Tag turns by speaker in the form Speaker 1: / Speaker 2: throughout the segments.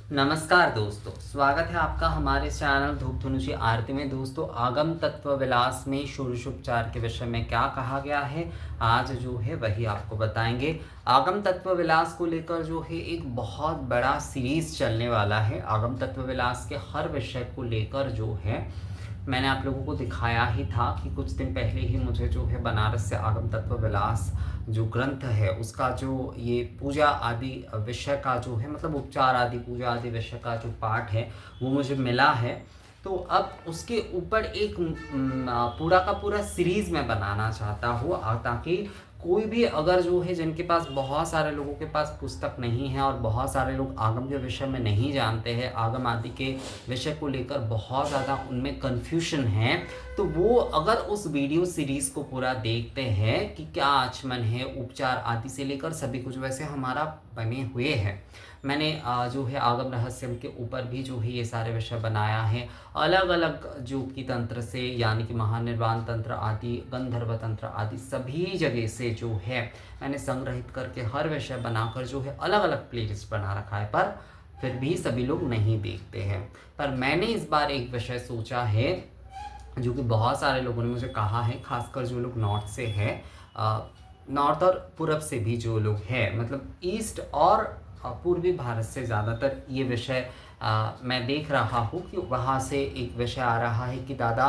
Speaker 1: नमस्कार दोस्तों, स्वागत है आपका हमारे चैनल धूप धनुषी आरती में। दोस्तों, आगम तत्व विलास में षोडशोपचार के विषय में क्या कहा गया है, आज जो है वही आपको बताएंगे। आगम तत्व विलास को लेकर जो है एक बहुत बड़ा सीरीज चलने वाला है। आगम तत्व विलास के हर विषय को लेकर जो है मैंने आप लोगों को दिखाया ही था कि कुछ दिन पहले ही मुझे जो है बनारस से आगम तत्व विलास जो ग्रंथ है उसका जो ये पूजा आदि विषय का जो है, मतलब उपचार आदि पूजा आदि विषय का जो पाठ है वो मुझे मिला है। तो अब उसके ऊपर एक पूरा का पूरा सीरीज मैं बनाना चाहता हूँ, ताकि कोई भी अगर जो है जिनके पास, बहुत सारे लोगों के पास पुस्तक नहीं है और बहुत सारे लोग आगम के विषय में नहीं जानते हैं, आगम आदि के विषय को लेकर बहुत ज़्यादा उनमें कन्फ्यूजन है, तो वो अगर उस वीडियो सीरीज़ को पूरा देखते हैं कि क्या आचमन है, उपचार आदि से लेकर सभी कुछ वैसे हमारा बने हुए हैं। मैंने जो है आगम रहस्यम के ऊपर भी जो है ये सारे विषय बनाया है, अलग अलग जो कि तंत्र से, यानी कि महानिर्वाण तंत्र आदि, गंधर्व तंत्र आदि सभी जगह से जो है मैंने संग्रहित करके हर विषय बनाकर जो है अलग अलग प्लेलिस्ट बना रखा है। पर फिर भी सभी लोग नहीं देखते हैं। पर मैंने इस बार एक विषय सोचा है जो कि बहुत सारे लोगों ने मुझे कहा है, खासकर जो लोग नॉर्थ से हैं, नॉर्थ और पूरब से भी जो लोग हैं, मतलब ईस्ट और पूर्वी भारत से ज़्यादातर ये विषय मैं देख रहा हूँ कि वहाँ से एक विषय आ रहा है कि दादा,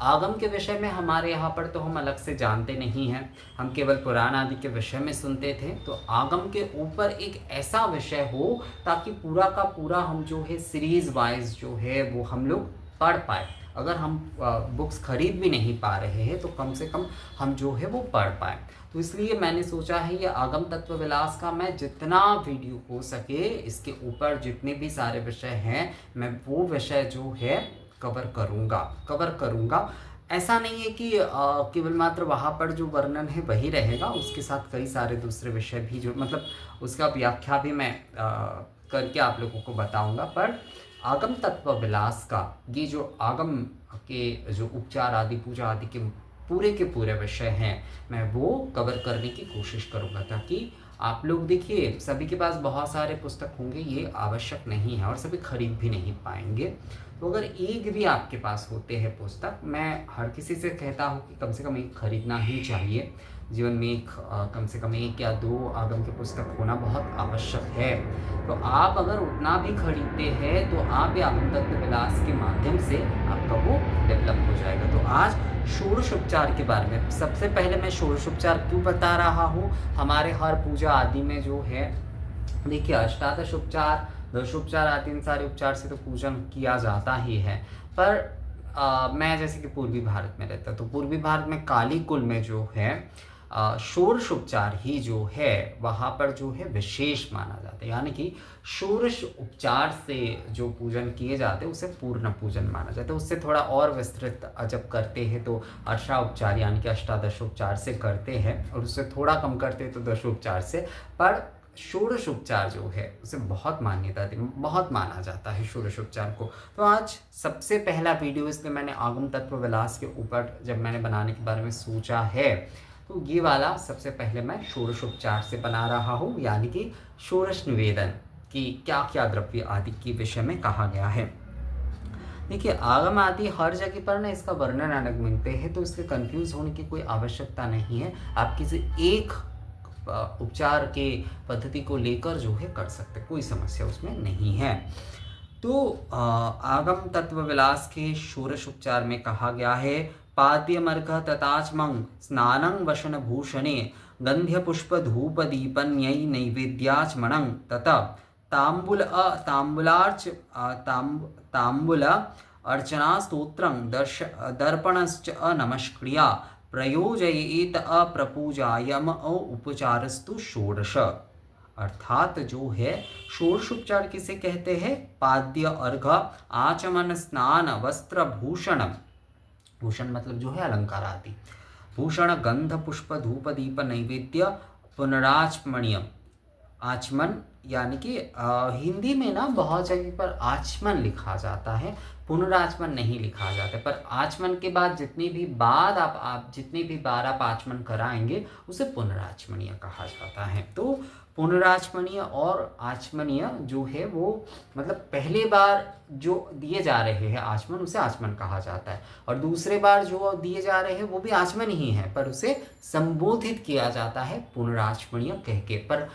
Speaker 1: आगम के विषय में हमारे यहाँ पर तो हम अलग से जानते नहीं हैं, हम केवल पुराण आदि के विषय में सुनते थे। तो आगम के ऊपर एक ऐसा विषय हो ताकि पूरा का पूरा हम जो है सीरीज वाइज जो है वो हम लोग पढ़ पाए। अगर हम बुक्स खरीद भी नहीं पा रहे हैं तो कम से कम हम जो है वो पढ़ पाए। तो इसलिए मैंने सोचा है ये आगम तत्व विलास का मैं जितना वीडियो हो सके, इसके ऊपर जितने भी सारे विषय हैं मैं वो विषय जो है कवर करूँगा। ऐसा नहीं है कि केवल मात्र वहाँ पर जो वर्णन है वही रहेगा, उसके साथ कई सारे दूसरे विषय भी जो, मतलब उसका व्याख्या भी मैं करके आप लोगों को बताऊंगा। पर आगम तत्व विलास का ये जो आगम के जो उपचार आदि पूजा आदि के पूरे विषय हैं, मैं वो कवर करने की कोशिश करूँगा, ताकि आप लोग देखिए, सभी के पास बहुत सारे पुस्तक होंगे ये आवश्यक नहीं है और सभी खरीद भी नहीं पाएंगे। तो अगर एक भी आपके पास होते हैं पुस्तक, मैं हर किसी से कहता हूँ कि कम से कम एक खरीदना ही चाहिए। जीवन में एक कम से कम एक या दो आगम के पुस्तक होना बहुत आवश्यक है। तो आप अगर उतना भी खरीदते हैं तो आप ये आगम तत्व विलास के माध्यम से आपका वो डेवलप हो जाएगा। तो आज षोडशोपचार के बारे में, सबसे पहले मैं षोडशोपचार क्यों बता रहा हूँ। हमारे हर पूजा आदि में जो है देखिए, अष्टादश उपचार, दशोपचार आदि, इन सारे उपचार से तो पूजन किया जाता ही है। पर मैं जैसे कि पूर्वी भारत में रहता, तो पूर्वी भारत में काली कुल में जो है षोडश उपचार ही जो है वहाँ पर जो है विशेष माना जाता है, यानी कि षोडश उपचार से जो पूजन किए जाते हैं उसे पूर्ण पूजन माना जाता है। उससे थोड़ा और विस्तृत जब करते हैं तो अष्टाउपचार यानी कि अष्टादशोपचार से करते हैं, और उससे थोड़ा कम करते हैं तो दशोपचार से। पर षोडशोपचार जो है उसे बहुत मान्यता दी, बहुत माना जाता है षोडशोपचार को। तो आज सबसे पहला वीडियो इसलिए मैंने आगम तत्व विलास के ऊपर जब मैंने बनाने के बारे में सोचा है, तो ये वाला सबसे पहले मैं षोडशोपचार से बना रहा हूँ, यानी कि षोडश निवेदन की क्या क्या द्रव्य आदि के विषय में कहा गया है। देखिए, आगम आदि हर जगह पर ना इसका वर्णन अलग मिलते हैं, तो इसके कंफ्यूज होने की कोई आवश्यकता नहीं है। आप किसी एक उपचार के पद्धति को लेकर जो है कर सकते, कोई समस्या उसमें नहीं है। तो आगम तत्व विलास के षोडश उपचार में कहा गया है, पाद्यमर्घ तताचमं स्नानं वशन भूषणे गंध्य पुष्प धूप दीपन्यै नैवेद्याचमनं ततः तांबूल अर्चना स्तोत्रं दर्पणश्च नमस्क्रिया प्रयोजयेत अप्रपूजायम उपचारस्तु षोडश। अर्थात जो है षोडशोपचार किसे कहते हैं, पाद्य अर्घ आचमन स्नान वस्त्र भूषण, भूषण मतलब जो है अलंकार आदि, भूषण गंध पुष्प धूप दीप नैवेद्य पुनराचमणीय। आचमन यानी कि हिंदी में ना बहुत जगह पर आचमन लिखा जाता है, पुनराचमन नहीं लिखा जाता। पर आचमन के बाद जितनी भी बार आप आचमन कराएंगे उसे पुनराचमनीय कहा जाता है। तो पुनराचमनीय और आचमनीय जो है वो मतलब पहली बार जो दिए जा रहे हैं आचमन, उसे आचमन कहा जाता है, और दूसरे बार जो दिए जा रहे हैं वो भी आचमन ही है, पर उसे संबोधित किया जाता है पुनराचमनीय कह के। पर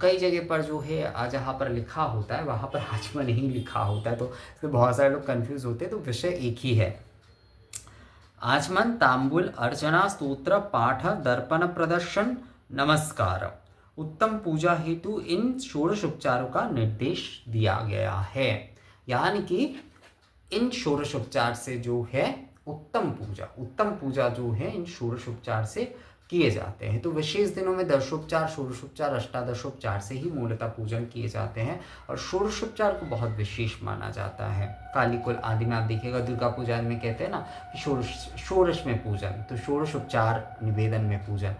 Speaker 1: कई जगह पर जो है जहाँ पर लिखा होता है वहाँ पर आचमन ही लिखा होता है, तो इसमें बहुत सारे लोग कंफ्यूज होते हैं, तो विषय एक ही है। आचमन, तांबूल, अर्चना, स्तोत्र, पाठ, दर्पण प्रदर्शन, नमस्कार, उत्तम पूजा हेतु इन षोडश उपचारों का निर्देश दिया गया है। यानी कि इन षोडश उपचार से जो है उत्तम पूजा जो है इन षोडश उपचार से किए जाते हैं। तो विशेष दिनों में दशोपचार, षोडशोपचार, अष्टादशोपचार से ही मूलतः पूजन किए जाते हैं, और षोडशोपचार को बहुत विशेष माना जाता है। कालीकुल आदि में आप देखिएगा दुर्गा पूजा में कहते हैं ना कि षोडश में पूजन, तो षोडशोपचार निवेदन में पूजन।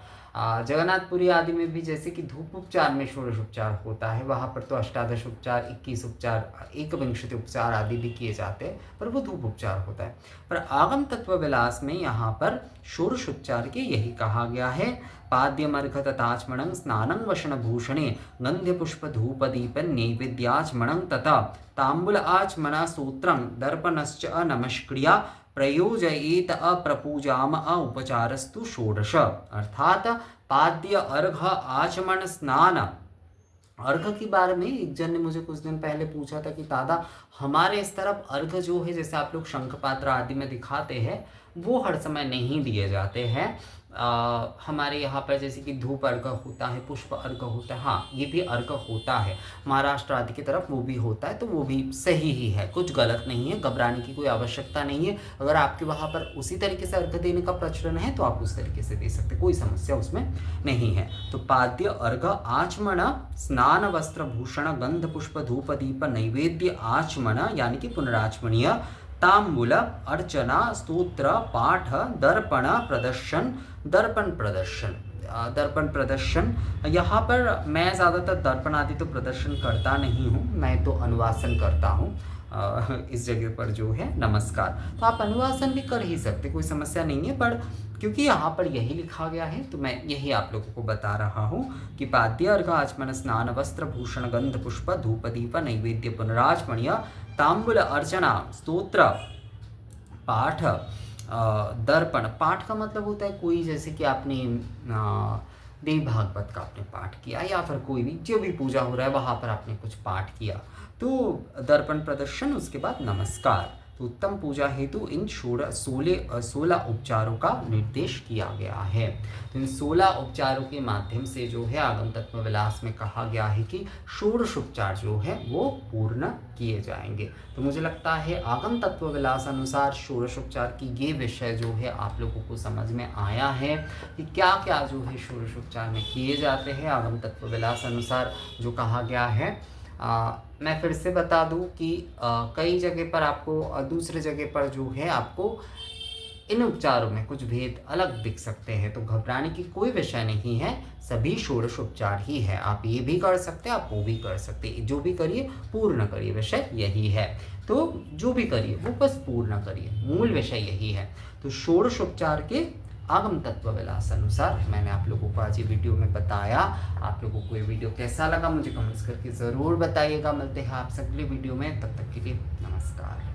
Speaker 1: जगन्नाथपुरी आदि में भी जैसे कि धूप उपचार में षोडश उपचार होता है, वहाँ पर तो अष्टादश उपचार, 21 उपचार, एकविंशति उपचार आदि भी किए जाते हैं, पर वो धूप उपचार होता है। पर आगम तत्व विलास में यहाँ पर षोडश उपचार के यही कहा गया है। पाद्यमर्घ तथाचमणं स्नानं वशनभूषणे गंध्य पुष्प धूप दीप नैवेद्याचमणं तथा तांबूल आचमना सूत्रं दर्पणश्च नमस्क्रिया प्रयोजयेत अप्रपूजाम उपचारस्तु षोडश। अर्थात पाद्य, अर्घ, आचमन, स्नान। अर्घ के बारे में एक जन ने मुझे कुछ दिन पहले पूछा था कि दादा हमारे इस तरफ अर्घ जो है जैसे आप लोग शंख पात्र आदि में दिखाते हैं वो हर समय नहीं दिए जाते हैं। हमारे यहाँ पर जैसे कि धूप अर्घ होता है, पुष्प अर्घ होता है, हाँ ये भी अर्घ होता है, महाराष्ट्र आदि की तरफ वो भी होता है, तो वो भी सही ही है, कुछ गलत नहीं है, घबराने की कोई आवश्यकता नहीं है। अगर आपके वहाँ पर उसी तरीके से अर्घ देने का प्रचलन है तो आप उस तरीके से दे सकते, कोई समस्या उसमें नहीं है। तो पाद्य, अर्घ, आचमन, स्नान, वस्त्र, भूषण, गंध, पुष्प, धूप, दीप, नैवेद्य, आचमन यानी कि पुनराचमनीय, तांबूल, अर्चना, स्तोत्र, पाठ, दर्पण प्रदर्शन, दर्पण प्रदर्शन। यहाँ पर मैं ज़्यादातर दर्पण आदि तो प्रदर्शन करता नहीं हूँ, मैं तो अनुवासन करता हूँ। इस जगह पर जो है नमस्कार, तो आप अनुवासन भी कर ही सकते, कोई समस्या नहीं है, पर क्योंकि यहाँ पर यही लिखा गया है तो मैं यही आप लोगों को बता रहा हूँ कि पाद्य, अर्घ, आचमन, स्नान, वस्त्र, भूषण, गंध, पुष्प, धूप, दीप, नैवेद्य, पुनराचमनीय, तांबूल, अर्चना, स्तोत्र, पाठ, दर्पण। पाठ का मतलब होता है कोई जैसे कि आपने देव भागवत का आपने पाठ किया, या फिर कोई भी जो भी पूजा हो रहा है वहाँ पर आपने कुछ पाठ किया, तो दर्पण प्रदर्शन, उसके बाद नमस्कार। तो उत्तम पूजा हेतु इन 16 उपचारों का निर्देश किया गया है। तो इन 16 उपचारों के माध्यम से जो है आगम तत्व विलास में कहा गया है कि षोडश उपचार जो है वो पूर्ण किए जाएंगे। तो मुझे लगता है आगम तत्व विलास अनुसार षोडश उपचार की ये विषय जो है आप लोगों को समझ में आया है कि क्या क्या जो है षोडश उपचार में किए जाते हैं आगम तत्व विलास अनुसार जो कहा गया है। मैं फिर से बता दूं कि कई जगह पर आपको दूसरे जगह पर जो है आपको इन उपचारों में कुछ भेद अलग दिख सकते हैं, तो घबराने की कोई विषय नहीं है, सभी षोडश उपचार ही है। आप ये भी कर सकते हैं, आप वो भी कर सकते हैं, जो भी करिए पूर्ण करिए, विषय यही है। तो जो भी करिए वो बस पूर्ण करिए, मूल विषय यही है। तो षोडश उपचार के आगम तत्व विलास अनुसार मैंने आप लोगों को आज ये वीडियो में बताया। आप लोगों को ये वीडियो कैसा लगा मुझे कमेंट्स करके ज़रूर बताइएगा। मिलते हैं आप अगले वीडियो में, तब तक के लिए नमस्कार।